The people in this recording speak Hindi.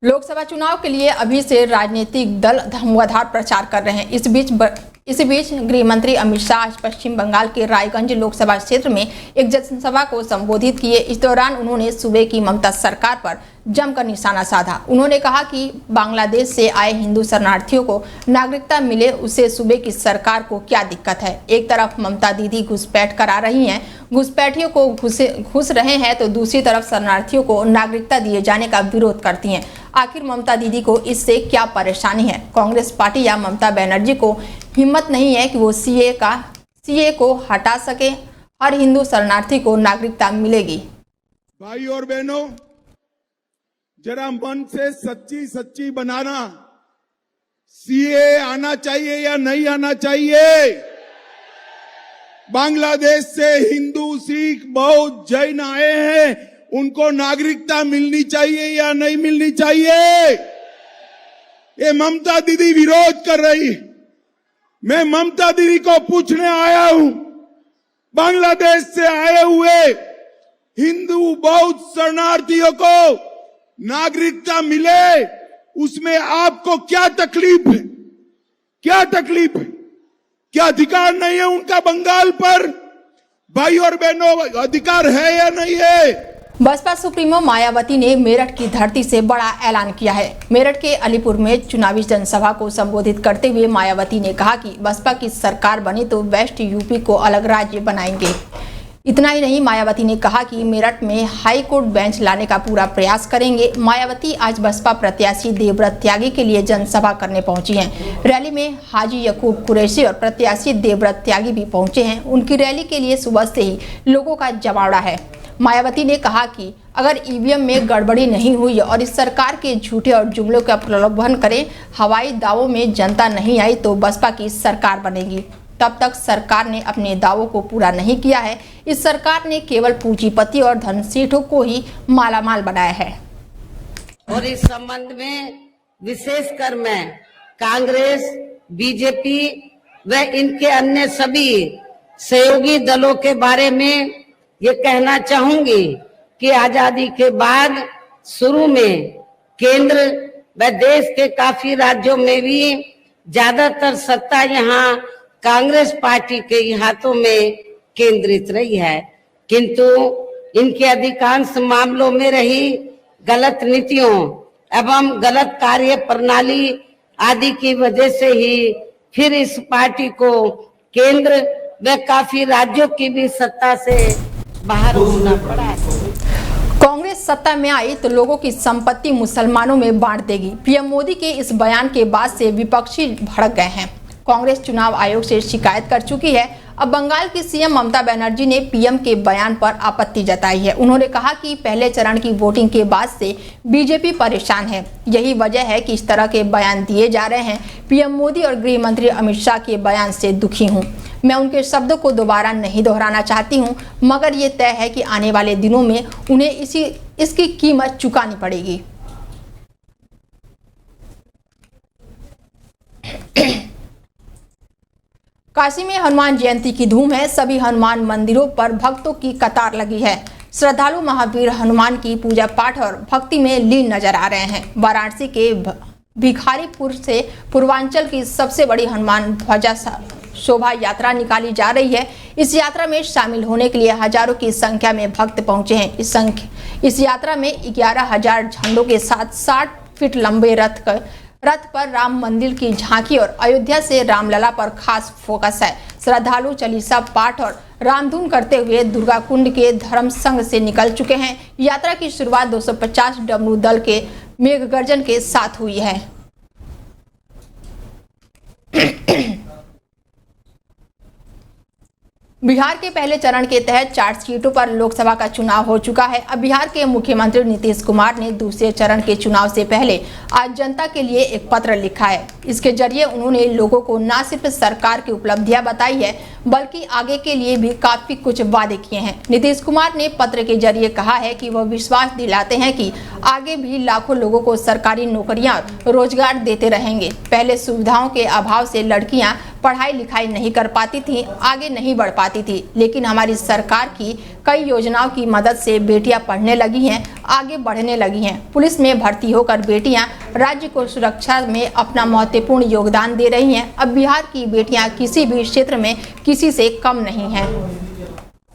लोकसभा चुनाव के लिए अभी से राजनीतिक दल धुआंधार प्रचार कर रहे हैं। इस बीच गृह मंत्री अमित शाह आज पश्चिम बंगाल के रायगंज लोकसभा क्षेत्र में एक जनसभा को संबोधित किए। इस दौरान उन्होंने सूबे की ममता सरकार पर जमकर निशाना साधा। उन्होंने कहा कि बांग्लादेश से आए हिंदू शरणार्थियों को नागरिकता मिले, उससे सूबे की सरकार को क्या दिक्कत है। एक तरफ ममता दीदी घुसपैठ करा रही हैं, घुसपैठियों को घुस रहे हैं, तो दूसरी तरफ शरणार्थियों को नागरिकता दिए जाने का विरोध करती हैं। आखिर ममता दीदी को इससे क्या परेशानी है? कांग्रेस पार्टी या ममता बनर्जी को हिम्मत नहीं है कि वो सीए को हटा सके। हर हिंदू शरणार्थी को नागरिकता मिलेगी। भाई और बहनों, जरा मन से सच्ची बनाना, सीए आना चाहिए या नहीं आना चाहिए? बांग्लादेश से हिंदू, सिख, बौद्ध, जैन आए हैं, उनको नागरिकता मिलनी चाहिए या नहीं मिलनी चाहिए? ये ममता दीदी विरोध कर रही। मैं ममता दीदी को पूछने आया हूं, बांग्लादेश से आए हुए हिंदू, बौद्ध शरणार्थियों को नागरिकता मिले, उसमें आपको क्या तकलीफ है? क्या तकलीफ है? क्या अधिकार नहीं है उनका बंगाल पर? भाई और बहनों, अधिकार है या नहीं है? बसपा सुप्रीमो मायावती ने मेरठ की धरती से बड़ा ऐलान किया है। मेरठ के अलीपुर में चुनावी जनसभा को संबोधित करते हुए मायावती ने कहा कि बसपा की सरकार बनी तो वेस्ट यूपी को अलग राज्य बनाएंगे। इतना ही नहीं, मायावती ने कहा कि मेरठ में हाई कोर्ट बेंच लाने का पूरा प्रयास करेंगे। मायावती आज बसपा प्रत्याशी देवव्रत त्यागी के लिए जनसभा करने पहुंची हैं। रैली में हाजी यकूब कुरैशी और प्रत्याशी देवव्रत त्यागी भी पहुंचे हैं। उनकी रैली के लिए सुबह से ही लोगों का जमावड़ा है। मायावती ने कहा कि अगर ईवीएम में गड़बड़ी नहीं हुई और इस सरकार के झूठे और जुमलों का प्रलोभन करें, हवाई दावों में जनता नहीं आई तो बसपा की सरकार बनेगी। तब तक सरकार ने अपने दावों को पूरा नहीं किया है। इस सरकार ने केवल पूंजीपति और धनसेठों को ही मालामाल बनाया है। और इस संबंध में विशेषकर मैं कांग्रेस, बीजेपी व इनके अन्य सभी सहयोगी दलों के बारे में ये कहना चाहूंगी कि आजादी के बाद शुरू में केंद्र व देश के काफी राज्यों में भी ज्यादातर सत्ता यहाँ कांग्रेस पार्टी के हाथों में केंद्रित रही है, किंतु इनके अधिकांश मामलों में रही गलत नीतियों एवं गलत कार्य प्रणाली आदि की वजह से ही फिर इस पार्टी को केंद्र व काफी राज्यों की भी सत्ता से बाहर होना पड़ा। कांग्रेस सत्ता में आई तो लोगों की संपत्ति मुसलमानों में बांट देगी। पीएम मोदी के इस बयान के बाद से विपक्षी भड़क गए हैं। कांग्रेस चुनाव आयोग से शिकायत कर चुकी है। अब बंगाल की सीएम ममता बनर्जी ने पीएम के बयान पर आपत्ति जताई है। उन्होंने कहा कि पहले चरण की वोटिंग के बाद से बीजेपी परेशान है। यही वजह है कि इस तरह के बयान दिए जा रहे हैं। पीएम मोदी और गृह मंत्री अमित शाह के बयान से दुखी हूं। मैं उनके शब्दों को दोबारा नहीं दोहराना चाहती हूं, मगर ये तय है कि आने वाले दिनों में उन्हें इसकी कीमत चुकानी पड़ेगी। काशी में हनुमान जयंती की धूम है। सभी हनुमान मंदिरों पर भक्तों की कतार लगी है। श्रद्धालु महावीर हनुमान की पूजा पाठ और भक्ति में लीन नजर आ रहे हैं। वाराणसी के भिखारीपुर से पूर्वांचल की सबसे बड़ी हनुमान ध्वजा शोभा यात्रा निकाली जा रही है। इस यात्रा में शामिल होने के लिए हजारों की संख्या में भक्त पहुंचे हैं। इस यात्रा में 11,000 झंडों के साथ 60 फीट लंबे रथ पर राम मंदिर की झांकी और अयोध्या से रामलला पर खास फोकस है। श्रद्धालु चालीसा पाठ और रामधुन करते हुए दुर्गा कुंड के धर्म संघ से निकल चुके हैं। यात्रा की शुरुआत 250 डमरू दल के मेघ गर्जन के साथ हुई है। बिहार के पहले चरण के तहत 4 सीटों पर लोकसभा का चुनाव हो चुका है। अब बिहार के मुख्यमंत्री नीतीश कुमार ने दूसरे चरण के चुनाव से पहले आज जनता के लिए एक पत्र लिखा है। इसके जरिए उन्होंने लोगों को न सिर्फ सरकार की उपलब्धियां बताई है, बल्कि आगे के लिए भी काफी कुछ वादे किए हैं। नीतीश कुमार ने पत्र के जरिए कहा है कि वह विश्वास दिलाते हैं कि आगे भी लाखों लोगों को सरकारी नौकरियां, रोजगार देते रहेंगे। पहले सुविधाओं के अभाव से लड़कियां पढ़ाई लिखाई नहीं कर पाती थी, आगे नहीं बढ़ पाती थी, लेकिन हमारी सरकार की कई योजनाओं की मदद से बेटियां पढ़ने लगी हैं, आगे बढ़ने लगी हैं। पुलिस में भर्ती होकर बेटियां राज्य को सुरक्षा में अपना महत्वपूर्ण योगदान दे रही हैं। अब बिहार की बेटियां किसी भी क्षेत्र में किसी से कम नहीं हैं।